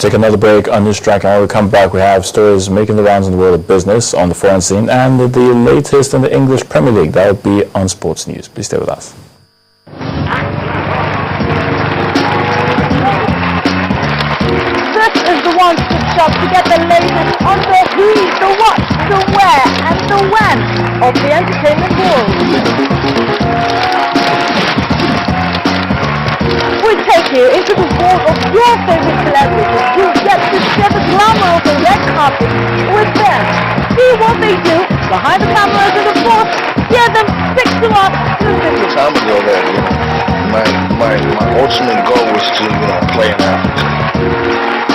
take another break on News Track, and when we come back, we have stories making the rounds in the world of business on the foreign scene and the latest in the English Premier League. That will be on Sports News. Please stay with us. This is the one-stop shop to get the latest on the who, the what, the where, and the when of the entertainment world. We take you into the world of your favorite celebrities. You get to share the glamour of the red carpet with them. See what they do behind the cameras and of course, hear them speak to us exclusively. Time ago that, my ultimate goal was to, play in Africa.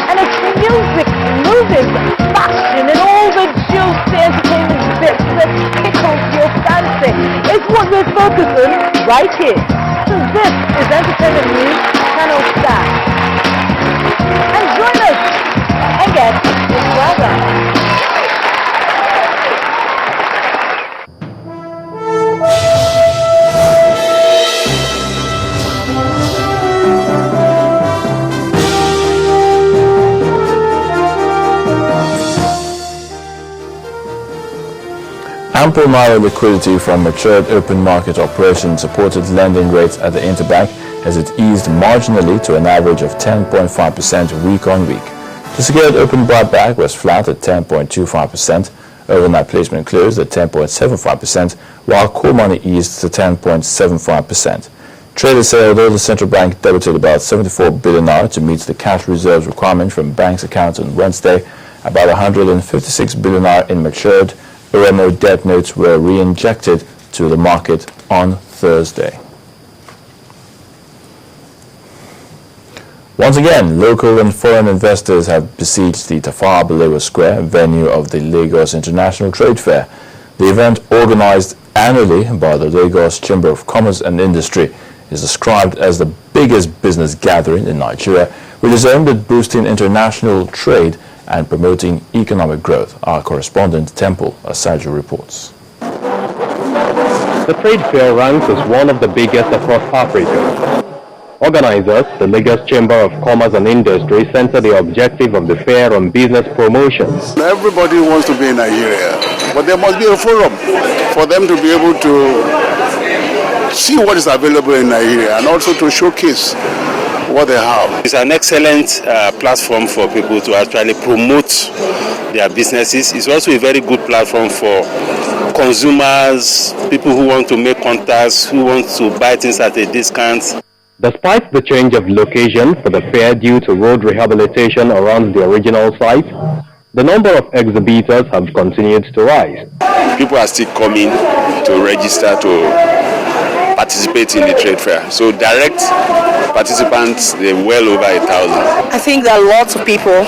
And it's music, movies, fashion, and all the juicy entertainment bits that tickles your fancy. It's what we're focused on right here. So this is Entertainment News Channel Star. And join us and get this program. Ample naira liquidity from matured open market operations supported lending rates at the interbank as it eased marginally to an average of 10.5% week on week. The secured open buyback was flat at 10.25%. Overnight placement closed at 10.75%, while core money eased to 10.75%. Traders say although the central bank debited about 74 billion naira to meet the cash reserves requirement from banks' accounts on Wednesday, about 156 billion naira in matured OMO debt notes were re-injected to the market on Thursday. Once again, local and foreign investors have besieged the Tafawa Balewa Square, venue of the Lagos International Trade Fair. The event, organized annually by the Lagos Chamber of Commerce and Industry, is described as the biggest business gathering in Nigeria, which is aimed at boosting international trade and promoting economic growth. Our correspondent Temple Asaju reports. The trade fair ranks as one of the biggest across Africa. Organizers, the Lagos Chamber of Commerce and Industry, center the objective of the fair on business promotions. Everybody wants to be in Nigeria, but there must be a forum for them to be able to see what is available in Nigeria and also to showcase what they have. It's an excellent platform for people to actually promote their businesses. It's also a very good platform for consumers, people who want to make contacts, who want to buy things at a discount. Despite the change of location for the fair due to road rehabilitation around the original site, the number of exhibitors have continued to rise. People are still coming to register to participate in the trade fair. So direct participants, they're well over 1,000. I think there are lots of people.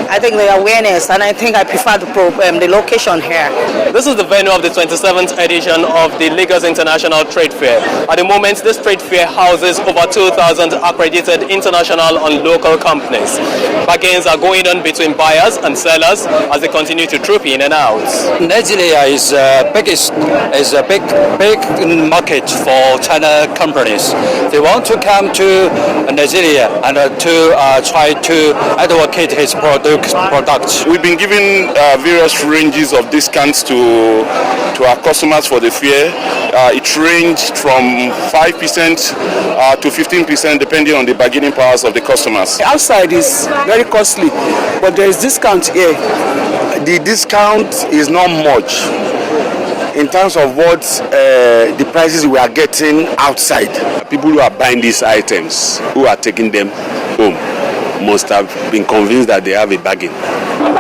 I think the awareness, and I think I prefer the location here. This is the venue of the 27th edition of the Lagos International Trade Fair. At the moment, this trade fair houses over 2,000 accredited international and local companies. Bargains are going on between buyers and sellers as they continue to troop in and out. Nigeria is a big market for China companies. They want to come to Nigeria and to try to advocate his products. We've been giving various ranges of discounts to our customers for the fair. It ranged from 5% to 15% depending on the bargaining powers of the customers. Outside is very costly, but there is discount here. The discount is not much in terms of what the prices we are getting outside. People who are buying these items, who are taking them home, must have been convinced that they have a bargain.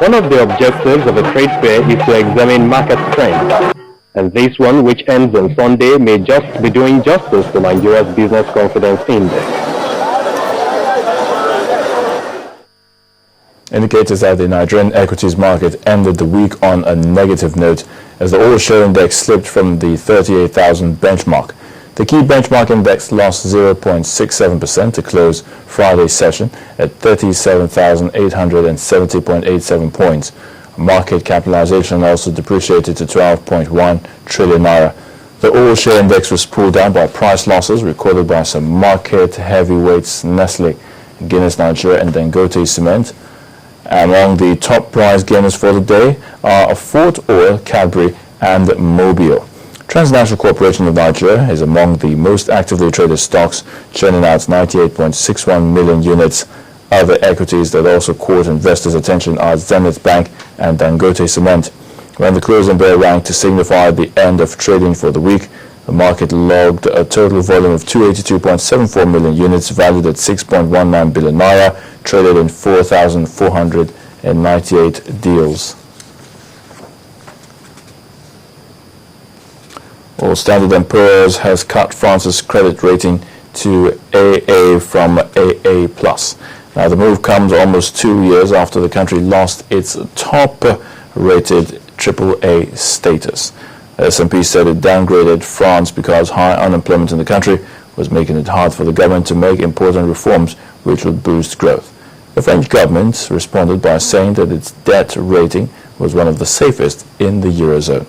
One of the objectives of a trade fair is to examine market trends. And this one, which ends on Sunday, may just be doing justice to Nigeria's Business Confidence Index. Indicators that the Nigerian equities market ended the week on a negative note as the all-share index slipped from the 38,000 benchmark. The key benchmark index lost 0.67% to close Friday's session at 37,870.87 points. Market capitalization also depreciated to 12.1 trillion naira. The all-share index was pulled down by price losses recorded by some market heavyweights Nestle Guinness Nigeria, and Dangote Cement. Among the top prize gainers for the day are Fort Oil, Cadbury, and Mobile. Transnational Corporation of Nigeria is among the most actively traded stocks, churning out 98.61 million units. Other equities that also caught investors' attention are Zenith Bank and Dangote Cement. When the closing bell rang to signify the end of trading for the week, the market logged a total volume of 282.74 million units valued at 6.19 billion naira, traded in 4,498 deals. Well, Standard & Poor's has cut France's credit rating to AA from AA+. Now, the move comes almost 2 years after the country lost its top-rated AAA status. S&P said it downgraded France because high unemployment in the country was making it hard for the government to make important reforms which would boost growth. The French government responded by saying that its debt rating was one of the safest in the Eurozone.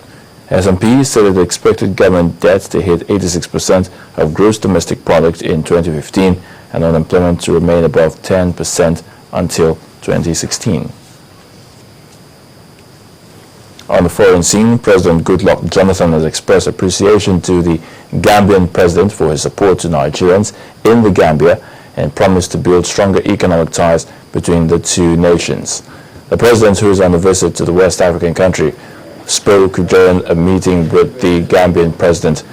S&P said it expected government debt to hit 86% of gross domestic product in 2015 and unemployment to remain above 10% until 2016. On the foreign scene, President Goodluck Jonathan has expressed appreciation to the Gambian president for his support to Nigerians in the Gambia and promised to build stronger economic ties between the two nations. The president, who is on a visit to the West African country, spoke during a meeting with the Gambian president.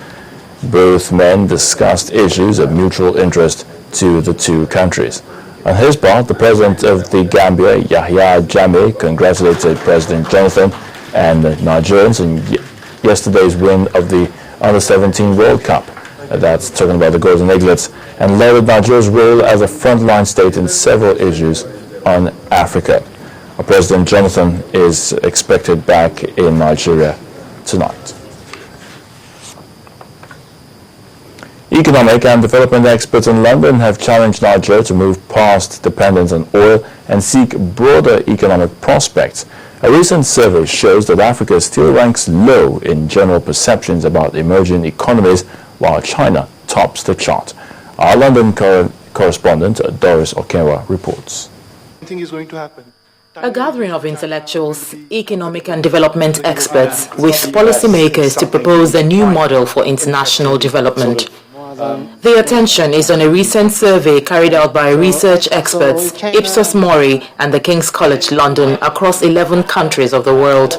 Both men discussed issues of mutual interest to the two countries. On his part, the president of the Gambia, Yahya Jammeh, congratulated President Jonathan and Nigerians in yesterday's win of the Under-17 World Cup. That's talking about the Golden Eaglets, and lauded Nigeria's role as a frontline state in several issues on Africa. President Jonathan is expected back in Nigeria tonight. Economic and development experts in London have challenged Nigeria to move past dependence on oil and seek broader economic prospects. A recent survey shows that Africa still ranks low in general perceptions about emerging economies, while China tops the chart. Our London correspondent Doris Okenwa reports. I think is going to happen. A gathering of intellectuals, economic and development experts with policymakers to propose a new model for international development. The attention is on a recent survey carried out by research experts Ipsos Mori and the King's College London across 11 countries of the world.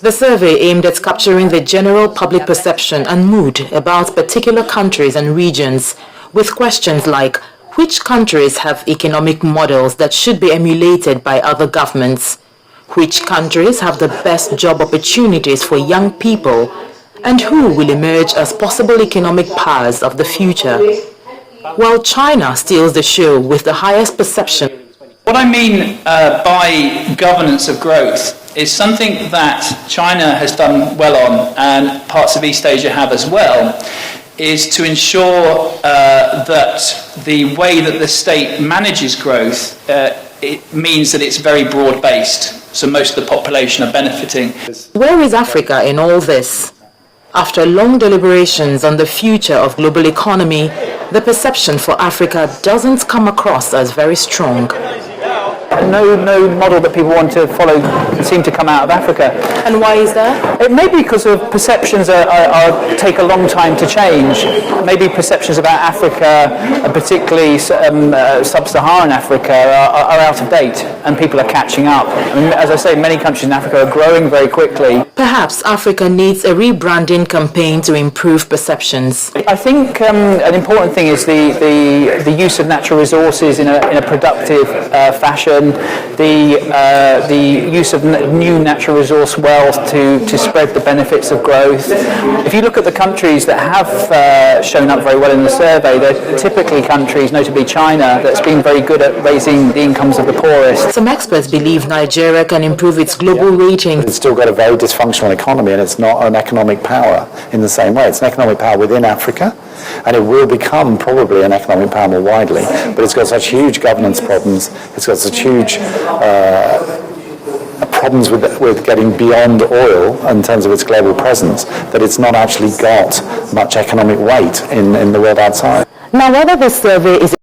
The survey aimed at capturing the general public perception and mood about particular countries and regions, with questions like, which countries have economic models that should be emulated by other governments? Which countries have the best job opportunities for young people? And who will emerge as possible economic powers of the future? While China steals the show with the highest perception. What I mean by governance of growth is something that China has done well on, and parts of East Asia have as well, is to ensure that the way that the state manages growth, it means that it's very broad-based, so most of the population are benefiting. Where is Africa in all this? After long deliberations on the future of global economy, the perception for Africa doesn't come across as very strong. No model that people want to follow seem to come out of Africa. And why is that? It may be because of perceptions take a long time to change. Maybe perceptions about Africa, particularly sub-Saharan Africa, are out of date and people are catching up. I mean, as I say, many countries in Africa are growing very quickly. Perhaps Africa needs a rebranding campaign to improve perceptions. I think an important thing is the use of natural resources in a productive fashion. The use of new natural resource wealth to spread the benefits of growth. If you look at the countries that have shown up very well in the survey, they're typically countries, notably China, that's been very good at raising the incomes of the poorest. Some experts believe Nigeria can improve its global rating. It's still got a very dysfunctional economy, and it's not an economic power in the same way. It's an economic power within Africa, and it will become probably an economic power more widely, but it's got such huge governance problems, it's got such huge problems with getting beyond oil in terms of its global presence, that it's not actually got much economic weight in the world outside. Now, whether this survey is